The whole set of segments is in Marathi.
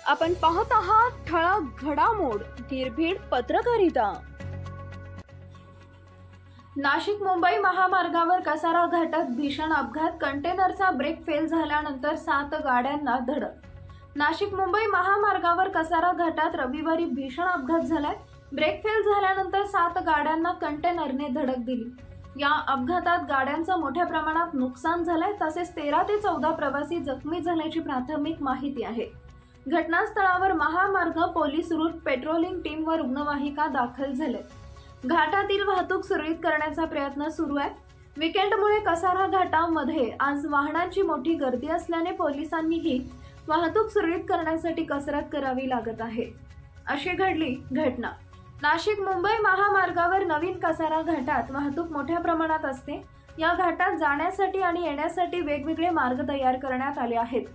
आपण पाहत आहात ठळक घडामोड निर्भीड पत्रकारिता। नाशिक मुंबई महामार्गावर कसारा घाटात भीषण अपघात, कंटेनरचा ब्रेक फेल झाल्यानंतर 7 गाड्यांना धडक। नाशिक मुंबई महामार्गावर कसारा घाटात रविवारी भीषण अपघात झालाय। ब्रेक फेल झाल्यानंतर 7 गाड्यांना कंटेनरने धडक दिली। या अपघातात गाड्यांचं मोठ्या प्रमाणात नुकसान झालंय, तसेच 13 ते 14 प्रवासी जखमी झाल्याची प्राथमिक माहिती आहे। घटनास्थळावर महामार्ग पोलीस रूट पेट्रोलिंग टीम व रुग्णवाहिका दाखल झाले। घाटातील वाहतूक सुरळीत करण्याचा प्रयत्न सुरू आहे। वीकेंडमुळे कसारा घाटामध्ये आज वाहनांची मोठी गर्दी असल्याने पोलिसांनीही वाहतूक सुरळीत करण्यासाठी कसरत करावी लागत आहे। अशी घडली घटना। नाशिक मुंबई महामार्गावर नवीन कसारा घाटात वाहतूक मोठ्या प्रमाणात असते। या घाटात जाण्यासाठी आणि येण्यासाठी वेगवेगळे मार्ग तयार करण्यात आले आहेत।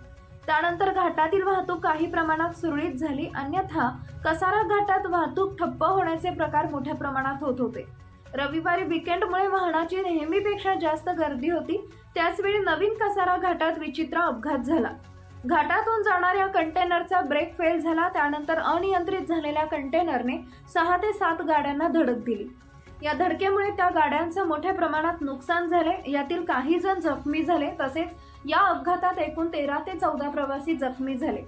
त्यानंतर घाटातील वाहतूक काही प्रमाणात सुरळीत झाली, अन्यथा कसारा घाटात वाहतूक ठप्प होण्याचे प्रकार मोठ्या प्रमाणात होत होते। रविवारी वीकेंडमुळे वाहनाची नेहमीपेक्षा जास्त गर्दी होती। त्याचवेळी नवीन कसारा घाटात विचित्र अपघात झाला। घाटातून जाणाऱ्या कंटेनरचा ब्रेक फेल झाला, त्यानंतर अनियंत्रित झालेल्या कंटेनरने 6 ते 7 गाड्यांना धडक दिली। या धडकेमुळे त्या गाड्यांचं मोठ्या प्रमाणात नुकसान झाले। यातील काही जण जखमी झाले, तसेच या अपघातात एकूण 13 ते 14 प्रवासी जखमी झाले।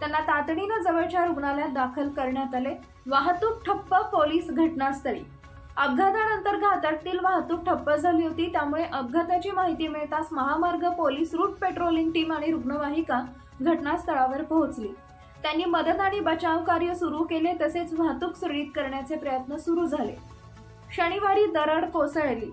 त्यांना तातडीने जवळच्या रुग्णालयात दाखल करण्यात आले। वाहतूक ठप्प, पोलीस घटनास्थळी। अपघातानंतर घाटातील वाहतूक ठप्प झाली होती, त्यामुळे अपघाताची माहिती मिळताच महामार्ग पोलीस रूट पेट्रोलिंग टीम आणि रुग्णवाहिका घटनास्थळावर पोहोचली। त्यांनी मदत आणि बचाव कार्य सुरू केले, तसेच वाहतूक सुरळीत करण्याचे प्रयत्न सुरू झाले। शनिवारी दरड कोसळली।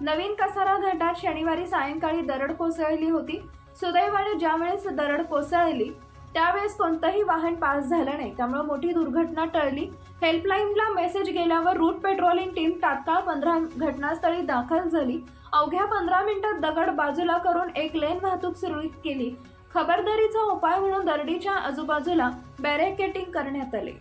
नवीन कसारा घाटात शनिवारी सायंकाळी दरड कोसळली होती। सुदैवाने ज्यावेळेस दरड कोसळली त्यावेळेस कोणतंही वाहन पास झालं नाही, त्यामुळे मोठी दुर्घटना टळली। हेल्पलाईनला मेसेज गेल्यावर रूट पेट्रोलिंग टीम तात्काळ 15 घटनास्थळी दाखल झाली। अवघ्या 15 मिनिटात दगड बाजूला करून एक लेन वाहतूक सुरळीत केली। खबरदारीचा उपाय म्हणून दरडीच्या आजूबाजूला बॅरिकेडिंग करण्यात आले।